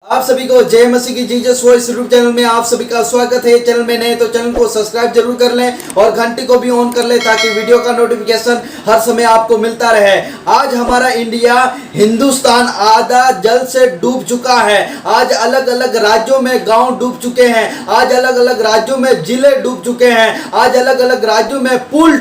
आप सभी को जय मसीह की जीसस वॉइस यूट्यूब चैनल में आप सभी का स्वागत है। चैनल में नए तो चैनल को सब्सक्राइब जरूर कर लें और घंटी को भी ऑन कर लें ताकि वीडियो का नोटिफिकेशन हर समय आपको मिलता रहे। आज हमारा इंडिया हिंदुस्तान आधा जल से डूब चुका है। आज अलग अलग राज्यों में गांव डूब चुके हैं। आज अलग अलग राज्यों में जिले डूब चुके हैं। आज अलग अलग राज्यों में पुल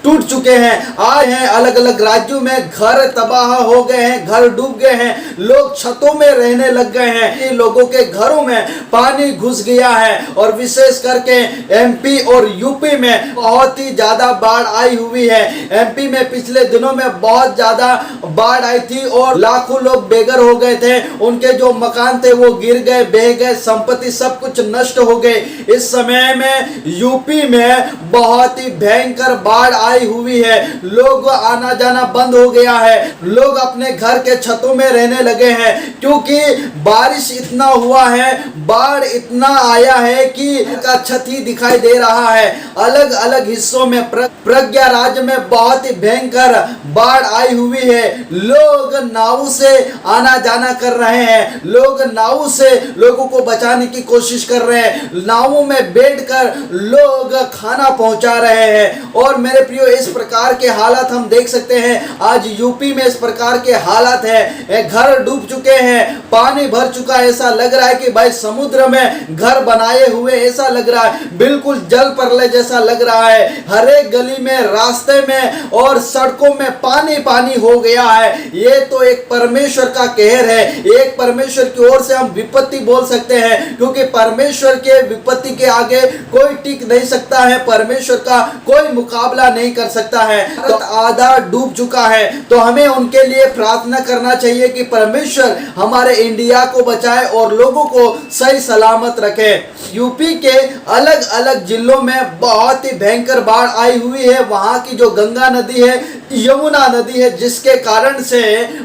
टूट चुके हैं। आज हैं अलग अलग राज्यों में घर तबाह हो गए हैं, घर डूब गए हैं, लोग छतों में रहने लग गए हैं। लोगों के घरों में पानी घुस गया है और विशेष करके एमपी और यूपी में बहुत ही ज्यादा बाढ़ आई हुई है। एमपी में पिछले दिनों में बहुत ज्यादा बाढ़ आई थी और लाखों लोग बेघर हो गए थे। उनके जो मकान थे वो गिर गए, बह गए, संपत्ति सब कुछ नष्ट हो गए। इस समय में यूपी में बहुत ही भयंकर बाढ़ आई हुई है। लोग आना जाना बंद हो गया है। लोग अपने घर के छतों में रहने लगे हैं क्योंकि बारिश इतना हुआ है, बाढ़ इतना आया है कि का छत ही दिखाई दे रहा है। अलग अलग हिस्सों में प्रज्ञा राज्य में बहुत ही भयंकर बाढ़ आई हुई है। लोग नाव से आना जाना कर रहे हैं। लोग नाव से लोगों को बचाने की कोशिश कर रहे हैं। नावों में बैठकर लोग खाना पहुंचा रहे हैं। और मेरे प्रियो, इस प्रकार के हालात हम देख सकते हैं। आज यूपी में इस प्रकार के हालात है। घर डूब चुके हैं, पानी भर चुका है। ऐसा लग रहा है कि भाई समुद्र में घर बनाए हुए ऐसा लग रहा है। बिल्कुल जल प्रलय जैसा लग रहा है। हर एक गली में, रास्ते में और सड़कों में पानी पानी हो गया है। ये तो एक परमेश्वर का कहर है। एक परमेश्वर की ओर से हम विपत्ति बोल सकते हैं क्योंकि परमेश्वर के विपत्ति के आगे कोई टिक नहीं सकता है। परमेश्वर का कोई मुकाबला नहीं कर सकता है। तो आधा डूब चुका है तो हमें उनके लिए प्रार्थना करना चाहिए कि परमेश्वर हमारे इंडिया को बचाए और लोगों को सही सलामत रखे। यूपी के अलग अलग जिलों में बहुत ही भयंकर बाढ़ आई हुई है। वहां की जो गंगा नदी है, यमुना नदी है, जिसके कारण से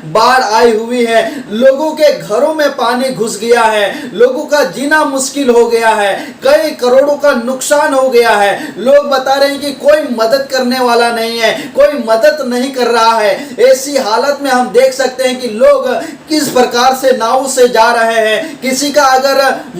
बाढ़ आई हुई है। लोगों के घरों में पानी घुस गया है। लोगों का जीना मुश्किल हो गया है। कई करोड़ों का नुकसान हो गया है। लोग बता रहे हैं कि कोई मदद करने वाला नहीं है, कोई मदद नहीं कर रहा है। ऐसी हालत में हम देख सकते हैं कि लोग किस प्रकार से नाव से जा रहे हैं। किसी का अगर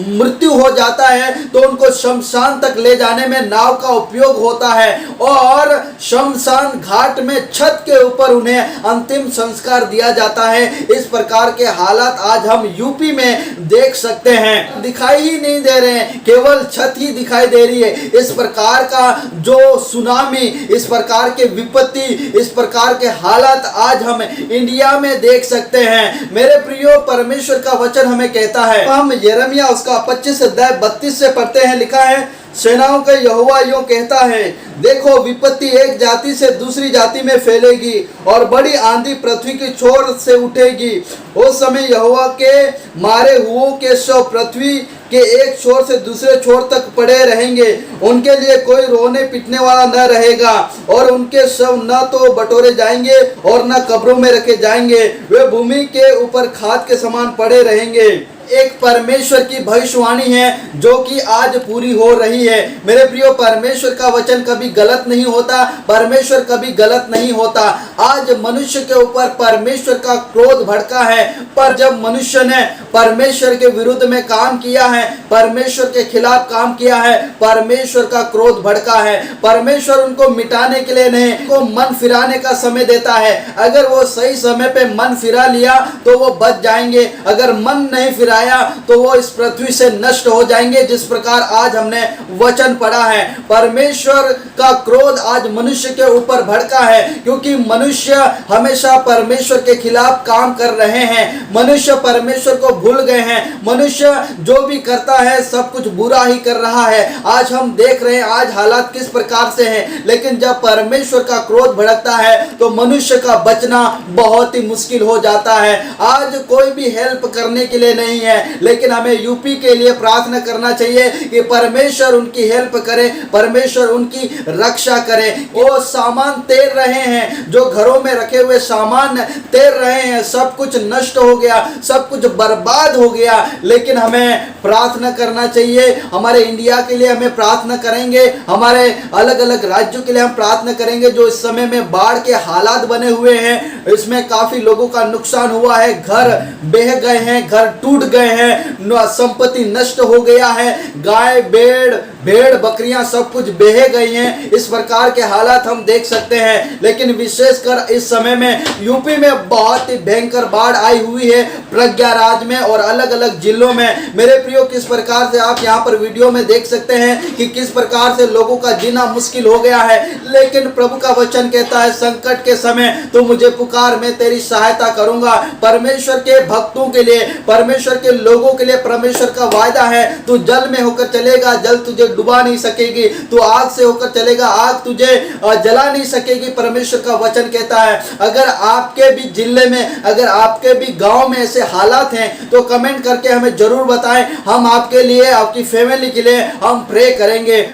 मृत्यु हो जाता है तो उनको शमशान तक ले जाने में नाव का उपयोग होता है और शमशान घाट में छत के ऊपर उन्हें अंतिम संस्कार दिया जाता है। इस प्रकार के हालात आज हम यूपी में देख सकते हैं। दिखाई ही नहीं दे रहे हैं, केवल छत ही दिखाई दे रही है। इस प्रकार का जो सुनामी, इस प्रकार के विपत्ति, इस प्रकार के हालात आज हम इंडिया में देख सकते हैं। मेरे प्रियो, परमेश्वर का वचन हमें कहता है, हम यिर्मयाह उसका 25 अध्याय 32 से पढ़ते हैं। लिखा है, सेनाओं का यहोवा यूं कहता है, देखो विपत्ति एक जाति से दूसरी जाति में फैलेगी और बड़ी आंधी पृथ्वी की छोर से उठेगी। उस समय यहोवा के मारे हुओं के शव पृथ्वी के एक छोर से दूसरे छोर तक पड़े रहेंगे। उनके लिए कोई रोने पीटने वाला न रहेगा और उनके शव न तो बटोरे जाएंगे और न कब्रों में रखे जाएंगे। वे भूमि के ऊपर खाद के समान पड़े रहेंगे। एक परमेश्वर की भविष्यवाणी है जो कि आज पूरी हो रही है। मेरे प्रियो, परमेश्वर का वचन कभी गलत नहीं होता। परमेश्वर कभी गलत नहीं होता। आज मनुष्य के ऊपर परमेश्वर का क्रोध भड़का है, पर जब मनुष्य ने परमेश्वर के विरुद्ध में काम किया है, परमेश्वर के खिलाफ काम किया है, परमेश्वर का क्रोध भड़का है। परमेश्वर उनको मिटाने के लिए नहीं, उनको मन फिराने का समय देता है। अगर वो सही समय पे मन फिरा लिया तो वो बच जाएंगे। अगर मन नहीं फिरा तो वो इस पृथ्वी से नष्ट हो जाएंगे। जिस प्रकार आज हमने वचन पढ़ा है, परमेश्वर का क्रोध आज मनुष्य के ऊपर भड़का है क्योंकि मनुष्य हमेशा परमेश्वर के खिलाफ काम कर रहे हैं। मनुष्य परमेश्वर को भूल गए हैं। मनुष्य जो भी करता है सब कुछ बुरा ही कर रहा है। आज हम देख रहे हैं आज हालात किस प्रकार से हैं। लेकिन जब परमेश्वर का क्रोध भड़कता है तो मनुष्य का बचना बहुत ही मुश्किल हो जाता है। आज कोई भी हेल्प करने के लिए नहीं है, लेकिन हमें यूपी के लिए प्रार्थना करना चाहिए कि परमेश्वर उनकी हेल्प करे, परमेश्वर उनकी रक्षा करे। वो सामान तैर रहे हैं, जो घरों में रखे हुए सामान तैर रहे हैं, सब कुछ नष्ट हो गया, सब कुछ बर्बाद हो गया। लेकिन हमें प्रार्थना करना चाहिए। हमारे इंडिया के लिए हमें प्रार्थना करेंगे, हमारे अलग अलग राज्यों के लिए हम प्रार्थना करेंगे जो इस समय में बाढ़ के हालात बने हुए हैं। इसमें काफी लोगों का नुकसान हुआ है, घर बह गए हैं, घर टूट गए हैं, संपत्ति नष्ट हो गया है, गाय भेड़ बकरियां सब कुछ बह गई हैं। इस प्रकार के हालात हम देख सकते हैं। लेकिन विशेषकर इस समय में यूपी में बहुत ही भयंकर बाढ़ आई हुई है, प्रयागराज में और अलग अलग जिलों में। मेरे प्रियो, किस प्रकार से आप यहाँ पर वीडियो में देख सकते हैं कि किस प्रकार से लोगों का जीना मुश्किल हो गया है। लेकिन प्रभु का वचन कहता है, संकट के समय तो मुझे पुकार, मैं तेरी सहायता करूंगा। परमेश्वर के भक्तों के लिए, परमेश्वर के लोगों के लिए परमेश्वर का वायदा है, तू जल में होकर चलेगा, जल तुझे डुबा नहीं सकेगी। तू आग से होकर चलेगा, आग तुझे जला नहीं सकेगी। परमेश्वर का वचन कहता है। अगर आपके भी जिले में, अगर आपके भी गांव में ऐसे हालात हैं तो कमेंट करके हमें जरूर बताएं। हम आपके लिए, आपकी फैमिली के लिए हम प्रे करेंगे।